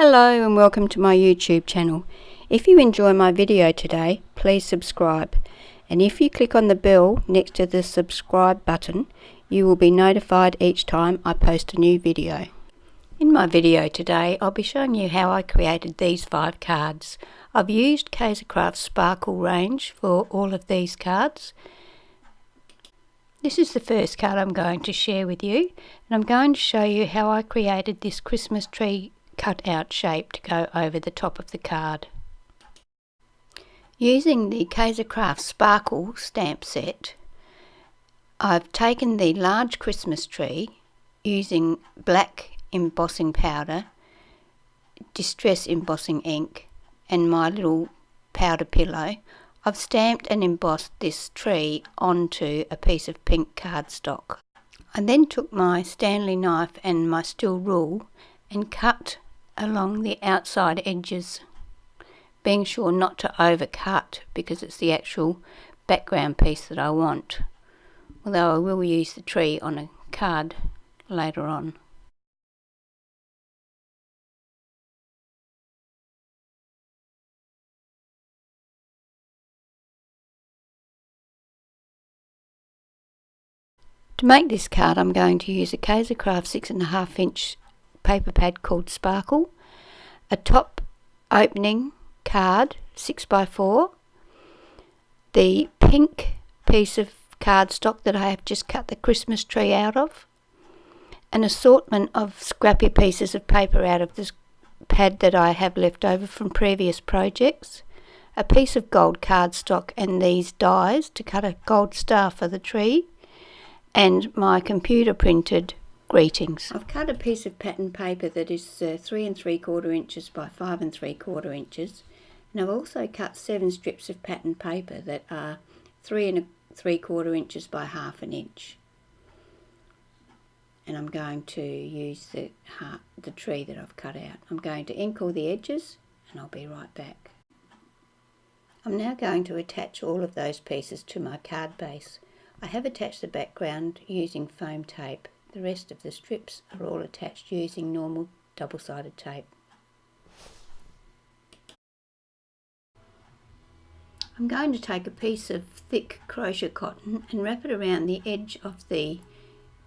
Hello and welcome to my YouTube channel. If you enjoy my video today, please subscribe, and if you click on the bell next to the subscribe button, you will be notified each time I post a new video. In my video today, I'll be showing you how I created these 5 cards. I've used Kaisercraft's Sparkle range for all of these cards. This is the first card I'm going to share with you, and I'm going to show you how I created this Christmas tree cut out shape to go over the top of the card. Using the Kaisercraft Sparkle stamp set, I've taken the large Christmas tree using black embossing powder, distress embossing ink and my little powder pillow. I've stamped and embossed this tree onto a piece of pink cardstock. I then took my Stanley knife and my steel rule and cut along the outside edges, being sure not to overcut because it's the actual background piece that I want, although I will use the tree on a card later on. To make this card, I'm going to use a Kaisercraft 6.5 inch paper pad called Sparkle, a top opening card 6x4, the pink piece of cardstock that I have just cut the Christmas tree out of, an assortment of scrappy pieces of paper out of this pad that I have left over from previous projects, a piece of gold cardstock and these dies to cut a gold star for the tree, and my computer printed greetings. I've cut a piece of pattern paper that is 3 3/4 inches by 5 3/4 inches, and I've also cut 7 strips of pattern paper that are 3 3/4 inches by 1/2 inch. And I'm going to use the tree that I've cut out. I'm going to ink all the edges and I'll be right back. I'm now going to attach all of those pieces to my card base. I have attached the background using foam tape. The rest of the strips are all attached using normal double-sided tape. I'm going to take a piece of thick crochet cotton and wrap it around the edge of the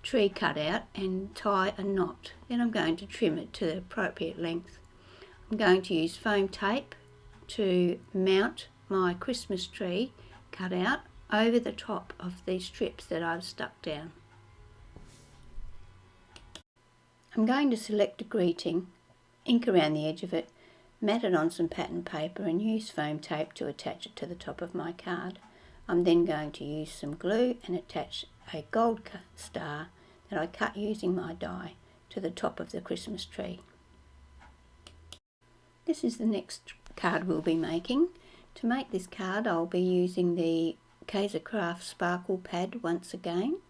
tree cutout and tie a knot. Then I'm going to trim it to the appropriate length. I'm going to use foam tape to mount my Christmas tree cutout over the top of these strips that I've stuck down. I'm going to select a greeting, ink around the edge of it, mat it on some pattern paper and use foam tape to attach it to the top of my card. I'm then going to use some glue and attach a gold star that I cut using my die to the top of the Christmas tree. This is the next card we'll be making. To make this card I'll be using the Kaisercraft Sparkle pad once again.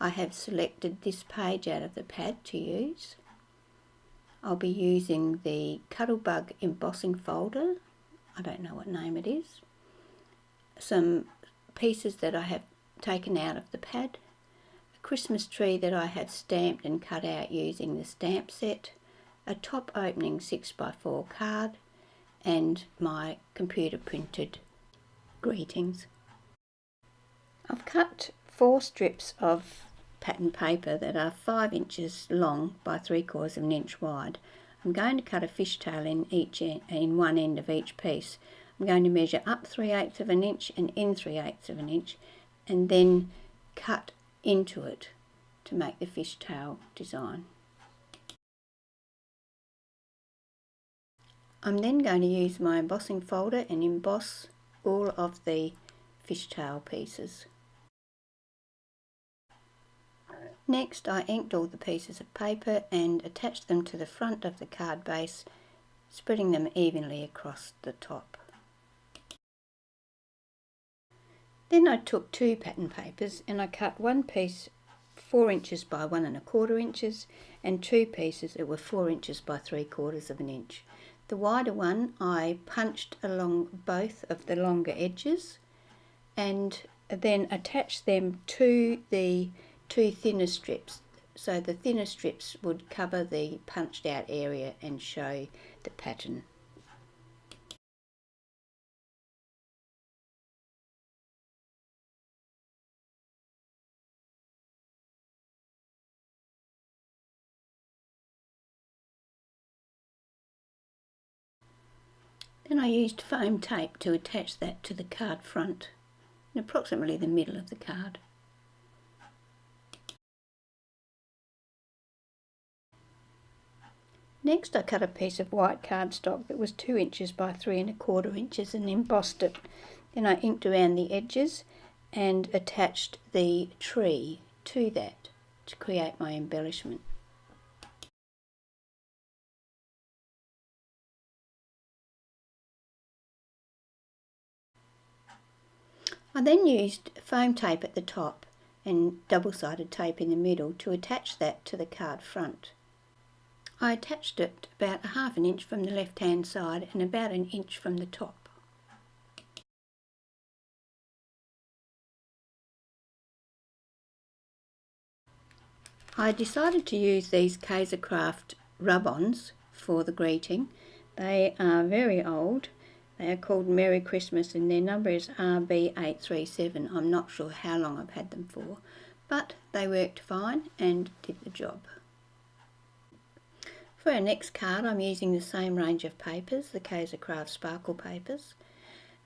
I have selected this page out of the pad to use. I'll be using the Cuttlebug embossing folder, I don't know what name it is, some pieces that I have taken out of the pad, a Christmas tree that I have stamped and cut out using the stamp set, a top opening 6x4 card, and my computer printed greetings. I've cut 4 strips of pattern paper that are 5 inches long by 3/4 inch wide. I'm going to cut a fishtail in one end of each piece. I'm going to measure up 3/8 inch and in 3/8 inch and then cut into it to make the fishtail design. I'm then going to use my embossing folder and emboss all of the fishtail pieces. Next, I inked all the pieces of paper and attached them to the front of the card base, spreading them evenly across the top. Then I took 2 pattern papers and I cut one piece 4 inches by 1 1/4 inches and 2 pieces that were 4 inches by 3/4 inch. The wider one I punched along both of the longer edges and then attached them to the 2 thinner strips so the thinner strips would cover the punched out area and show the pattern. Then I used foam tape to attach that to the card front, in approximately the middle of the card. Next I cut a piece of white cardstock that was 2 inches by 3 1/4 inches and embossed it. Then I inked around the edges and attached the tree to that to create my embellishment. I then used foam tape at the top and double-sided tape in the middle to attach that to the card front. I attached it about 1/2 inch from the left hand side and about 1 inch from the top. I decided to use these Kaisercraft rub-ons for the greeting. They are very old. They are called Merry Christmas and their number is RB837. I'm not sure how long I've had them for, but they worked fine and did the job. For our next card I'm using the same range of papers, the Kaisercraft Sparkle papers.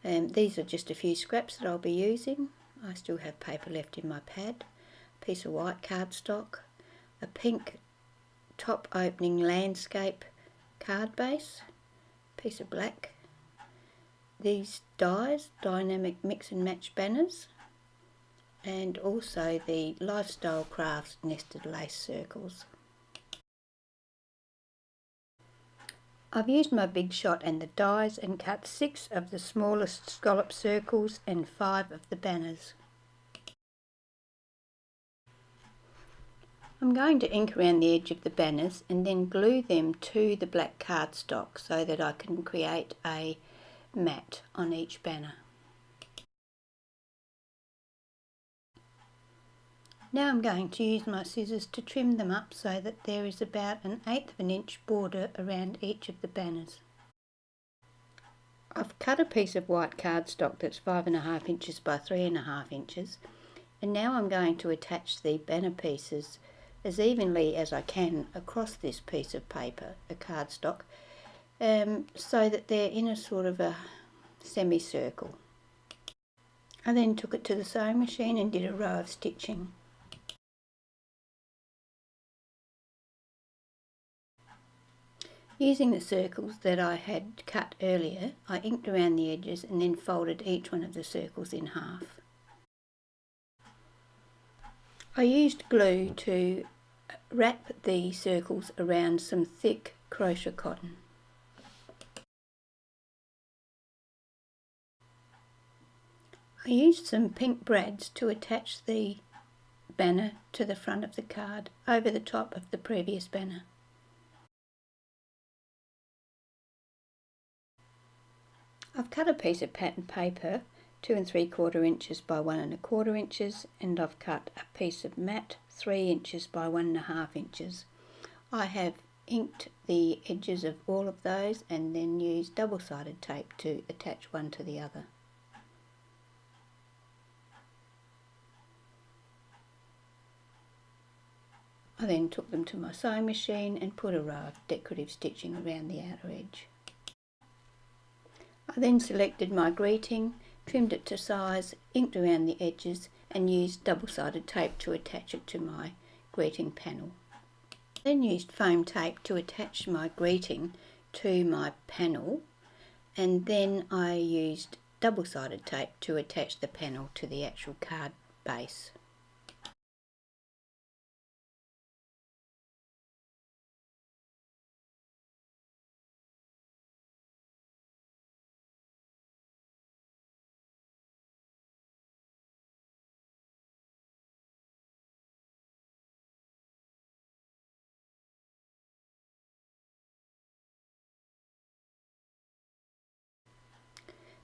These are just a few scraps that I'll be using. I still have paper left in my pad. A piece of white cardstock, a pink top opening landscape card base, a piece of black, these dies, dynamic mix and match banners, and also the Lifestyle Crafts nested lace circles. I've used my Big Shot and the dies and cut 6 of the smallest scallop circles and 5 of the banners. I'm going to ink around the edge of the banners and then glue them to the black cardstock so that I can create a mat on each banner. Now I'm going to use my scissors to trim them up so that there is about 1/8 of an inch border around each of the banners. I've cut a piece of white cardstock that's 5 1/2 inches by 3 1/2 inches, and now I'm going to attach the banner pieces as evenly as I can across this piece of paper, a cardstock, so that they're in a sort of a semicircle. I then took it to the sewing machine and did a row of stitching. Using the circles that I had cut earlier, I inked around the edges and then folded each one of the circles in half. I used glue to wrap the circles around some thick crochet cotton. I used some pink brads to attach the banner to the front of the card over the top of the previous banner. I've cut a piece of pattern paper 2 3/4 inches by 1 1/4 inches, and I've cut a piece of mat 3 inches by 1 1/2 inches. I have inked the edges of all of those and then used double-sided tape to attach one to the other. I then took them to my sewing machine and put a row of decorative stitching around the outer edge. I then selected my greeting, trimmed it to size, inked around the edges and used double-sided tape to attach it to my greeting panel. I then used foam tape to attach my greeting to my panel, and then I used double-sided tape to attach the panel to the actual card base.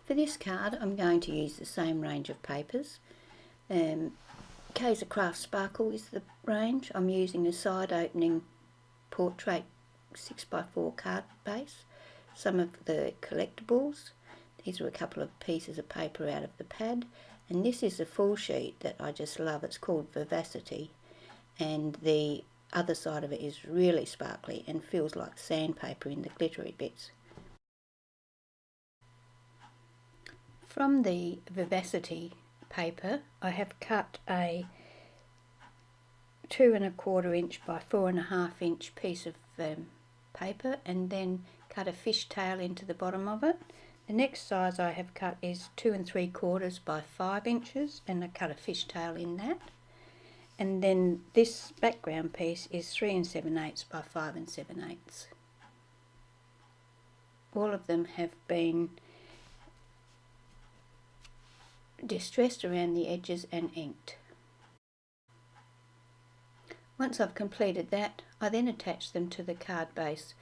For this card I'm going to use the same range of papers, Kaiser Craft Sparkle is the range. I'm using a side opening portrait 6x4 card base. Some of the collectibles. These are a couple of pieces of paper out of the pad. And this is a full sheet that I just love. It's called Vivacity. And the other side of it is really sparkly and feels like sandpaper in the glittery bits. From the Vivacity paper, I have cut a 2 1/4 inch by 4 1/2 inch piece of paper, and then cut a fishtail into the bottom of it. The next size I have cut is 2 3/4 by 5 inches, and I cut a fishtail in that. And then this background piece is 3 7/8 by 5 7/8. All of them have been distressed around the edges and inked. Once I've completed that, I then attach them to the card base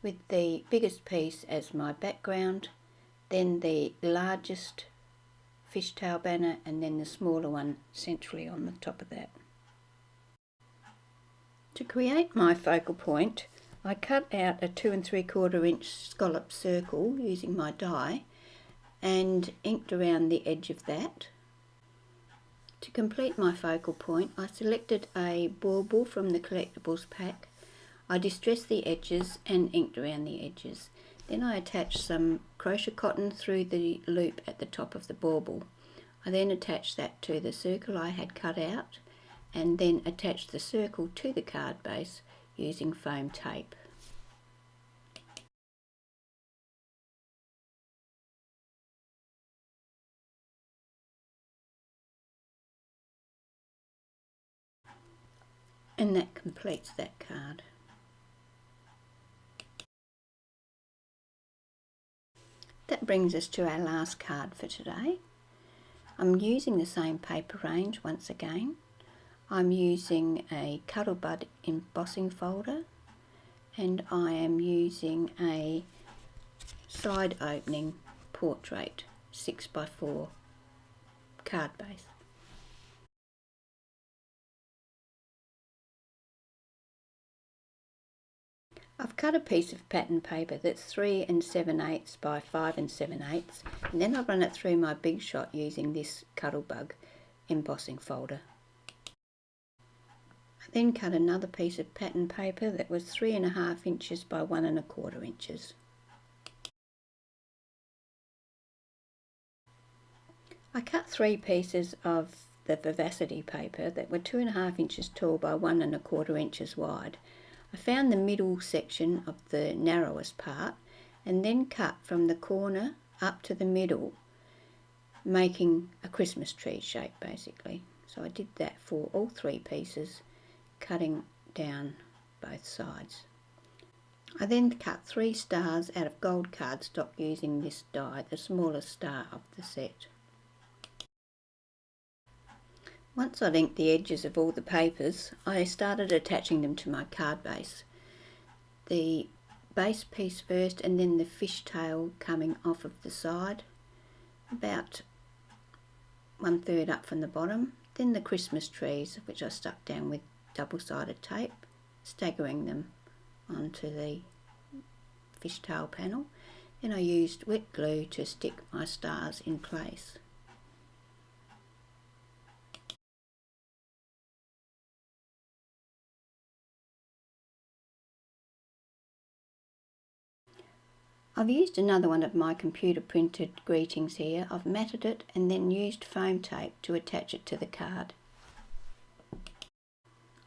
with the biggest piece as my background, then the largest fishtail banner, and then the smaller one centrally on the top of that. To create my focal point, I cut out a 2 3/4 inch scallop circle using my die and inked around the edge of that. To complete my focal point, I selected a bauble from the collectibles pack. I distressed the edges and inked around the edges. Then I attached some crochet cotton through the loop at the top of the bauble. I then attached that to the circle I had cut out, and then attached the circle to the card base using foam tape. And that completes that card. That brings us to our last card for today. I'm using the same paper range once again. I'm using a Cuttlebud embossing folder, and I am using a side opening portrait 6x4 card base. I've cut a piece of pattern paper that's 3 7/8 by 5 7/8, and then I run it through my Big Shot using this Cuttlebug embossing folder. I then cut another piece of pattern paper that was 3 1/2 inches by 1 1/4 inches. I cut 3 pieces of the Vivacity paper that were 2 1/2 inches tall by 1 1/4 inches wide. I found the middle section of the narrowest part and then cut from the corner up to the middle, making a Christmas tree shape basically. So I did that for all 3 pieces, cutting down both sides. I then cut 3 stars out of gold cardstock using this die, the smallest star of the set. Once I'd inked the edges of all the papers, I started attaching them to my card base. The base piece first, and then the fishtail coming off of the side, about 1/3 up from the bottom. Then the Christmas trees, which I stuck down with double-sided tape, staggering them onto the fishtail panel. Then I used wet glue to stick my stars in place. I've used another one of my computer printed greetings here. I've matted it and then used foam tape to attach it to the card.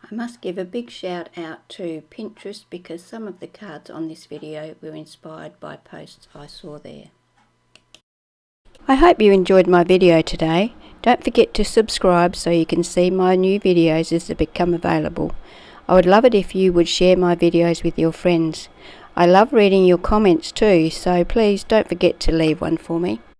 I must give a big shout out to Pinterest because some of the cards on this video were inspired by posts I saw there. I hope you enjoyed my video today. Don't forget to subscribe so you can see my new videos as they become available. I would love it if you would share my videos with your friends. I love reading your comments too, so please don't forget to leave one for me.